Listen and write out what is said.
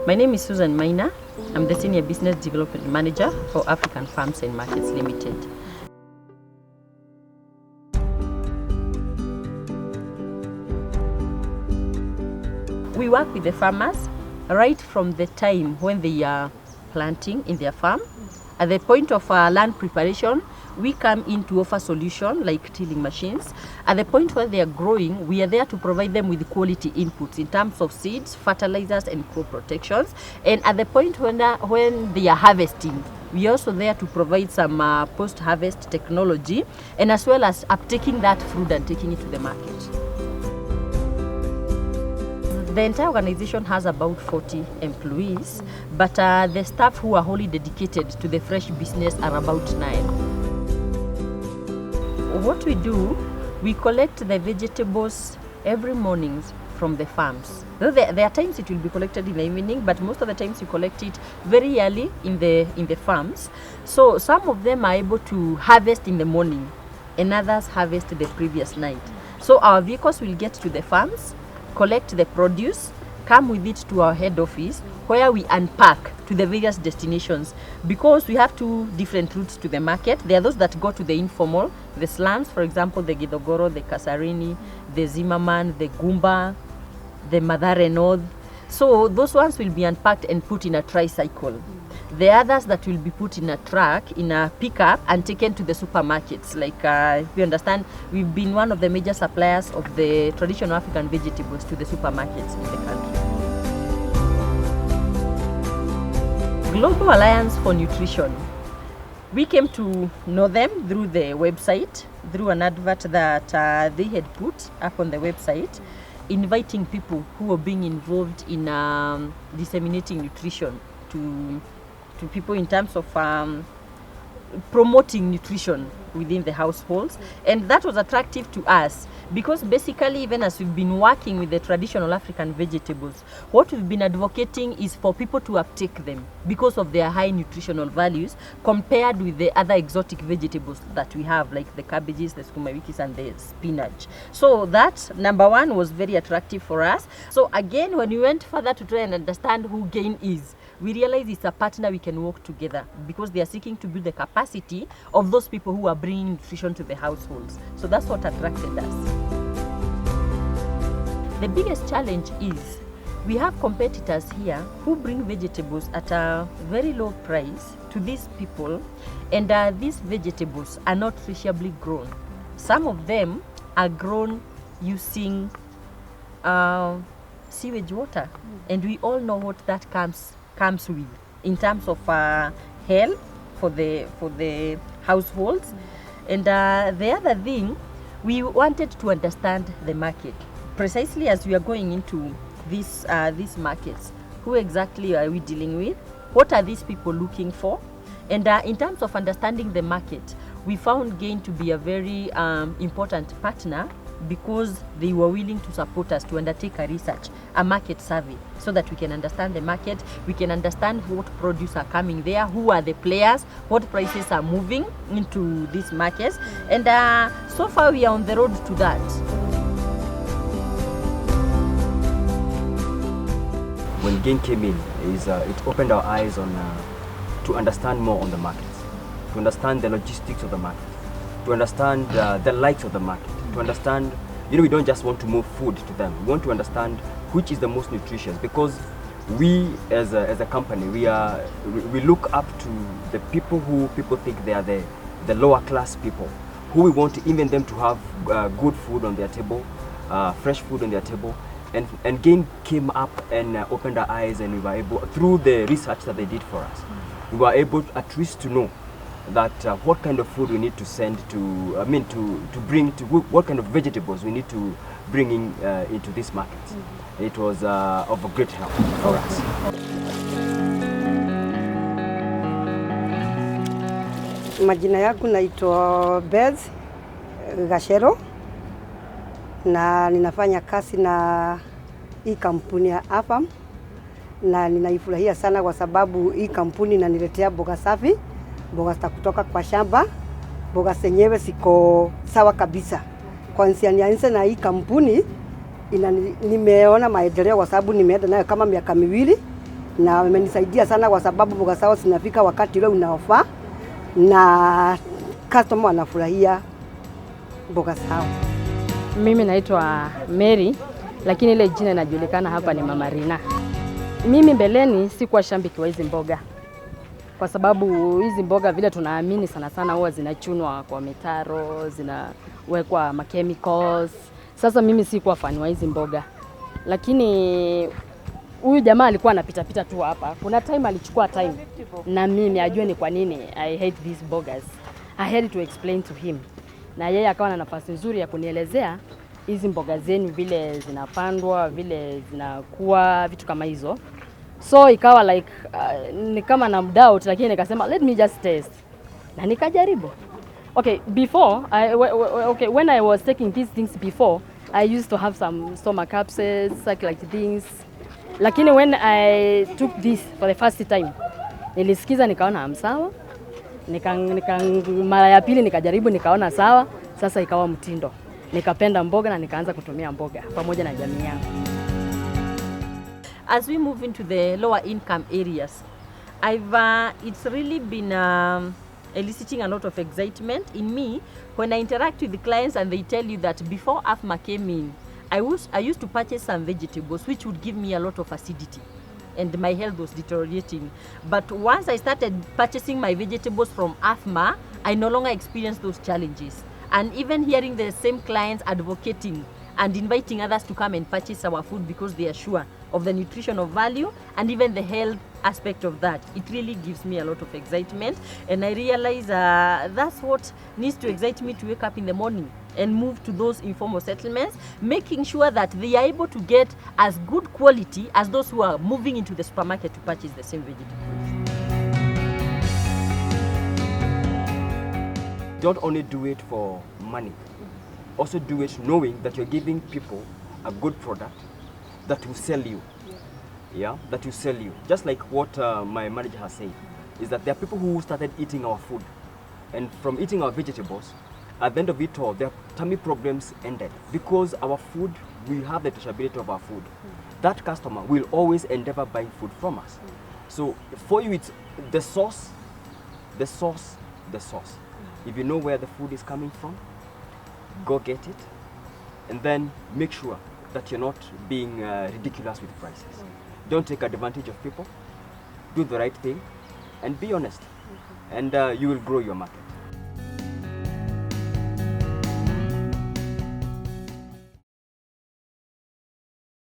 My name is Susan Maina. I'm the Senior Business Development Manager for African Farms and Markets Limited. We work with the farmers right from the time when they are planting in their farm. At the point of land preparation, we come in to offer solutions like tilling machines. At the point where they are growing, we are there to provide them with quality inputs in terms of seeds, fertilizers, and crop protections. And at the point when they are harvesting, we are also there to provide some post-harvest technology, and as well as uptaking that fruit and taking it to the market. The entire organization has about 40 employees, but the staff who are wholly dedicated to the fresh business are about 9. What we do, we collect the vegetables every morning from the farms. Though there are times it will be collected in the evening, but most of the times you collect it very early in the farms. So some of them are able to harvest in the morning, and others harvest the previous night. So our vehicles will get to the farms, collect the produce, come with it to our head office, where we unpack to the various destinations. Because we have 2 different routes to the market. There are those that go to the informal, the slums, for example, the Gidogoro, the Kasarini, the Zimmerman, the Gumba, the Mathare North. So those ones will be unpacked and put in a tricycle. The others that will be put in a truck, in a pickup, and taken to the supermarkets. Like we understand, we've been one of the major suppliers of the traditional African vegetables to the supermarkets in the country. Global Alliance for Nutrition. We came to know them through the website, through an advert that they had put up on the website, inviting people who were being involved in disseminating nutrition to people in terms of promoting nutrition within the households. And that was attractive to us because basically, even as we've been working with the traditional African vegetables, what we've been advocating is for people to uptake them because of their high nutritional values compared with the other exotic vegetables that we have, like the cabbages, the sukuma wikis, and the spinach. So that, number one, was very attractive for us. So again, when we went further to try and understand who GAIN is, we realized it's a partner we can work together because they are seeking to build the capacity of those people who are bringing nutrition to the households. So that's what attracted us. The biggest challenge is we have competitors here who bring vegetables at a very low price to these people, and these vegetables are not appreciably grown. Some of them are grown using sewage water, and we all know what that comes with in terms of health for the households. And the other thing, we wanted to understand the market precisely as we are going into these markets. Who exactly are we dealing with? What are these people looking for? And in terms of understanding the market, we found GAIN to be a very important partner because they were willing to support us to undertake a research, a market survey, so that we can understand the market, we can understand what produce are coming there, who are the players, what prices are moving into these markets, and so far we are on the road to that. When GAIN came in, it opened our eyes on to understand more on the markets, to understand the logistics of the market, to understand the likes of the market, to understand, we don't just want to move food to them. We want to understand which is the most nutritious, because we as a company, we look up to the people who people think they are the lower class people, who we want even them to have good food on their table, fresh food on their table. And GAIN came up and opened our eyes, and we were able, through the research that they did for us, we were able at least to know that what kind of food we need to send to bring to, what kind of vegetables we need to bring in into these markets. It was of a great help for us. Majina yangu naitwa Beth Gashero na ninafanya kazi na hii kampuni ya AFMA, na ninaifurahia sana kwa sababu hii kampuni inaniletea mboga safi, mboga kutoka kwa shamba, mboga zenyewe ziko sawa kabisa. Kwanza nianze na hii kampuni nimeona maendeleo kwa sababu nimeenda nayo kama miaka miwili, na wamenisaidia sana kwa sababu mboga zao zinafika wakati ule unaofaa na customer wanafurahia mboga zao. Mimi naitwa Mary, lakini ile jina inajulikana hapa ni Mama Rina. Mimi mbeleni sikuwa shambiki wa hizi mboga, kwa sababu hizi mboga vile tunaamini sana sana huwa zinachunwa kwa mitaro, zinawekwa chemicals. Sasa mimi sikuwa fani wa hizi mboga, lakini huyu jamaa alikuwa anapita tu hapa. Kuna time alichukua time na mimi ajue ni kwa nini I hate these burgers. I had to explain to him. Na yeye akawa na nafasi nzuri ya kunielezea hizi mboga zenu vile zinapandwa, vile zinakuwa, vitu kama hizo. So ikawa like ni kama na doubt, lakini nikasema let me just test. Na nikajaribu. Okay, when I was taking these things before, I used to have some stomach upsets, like things. Lakini when I took this for the first time, nilisikiza nikaona amsawa. Mara ya pili nikajaribu nikaona sawa, sasa ikawa mtindo. Nikapenda mboga na nikaanza kutumia mboga pamoja na jamii yangu. As we move into the lower income areas, it's really been eliciting a lot of excitement in me when I interact with the clients and they tell you that before AFMA came in, I used to purchase some vegetables which would give me a lot of acidity and my health was deteriorating. But once I started purchasing my vegetables from AFMA, I no longer experienced those challenges. And even hearing the same clients advocating and inviting others to come and purchase our food because they are sure of the nutritional value and even the health aspect of that, it really gives me a lot of excitement. And I realize that's what needs to excite me to wake up in the morning and move to those informal settlements, making sure that they are able to get as good quality as those who are moving into the supermarket to purchase the same vegetables. Don't only do it for money, also do it knowing that you're giving people a good product that will sell you. Yeah, that will sell you. Just like what my manager has said, is that there are people who started eating our food, and from eating our vegetables, at the end of it all, their tummy problems ended because our food, we have the traceability of our food. That customer will always endeavor buying food from us. So for you, it's the source, the source, the source. If you know where the food is coming from, go get it, and then make sure that you're not being ridiculous with prices. Don't take advantage of people. Do the right thing and be honest, and you will grow your market.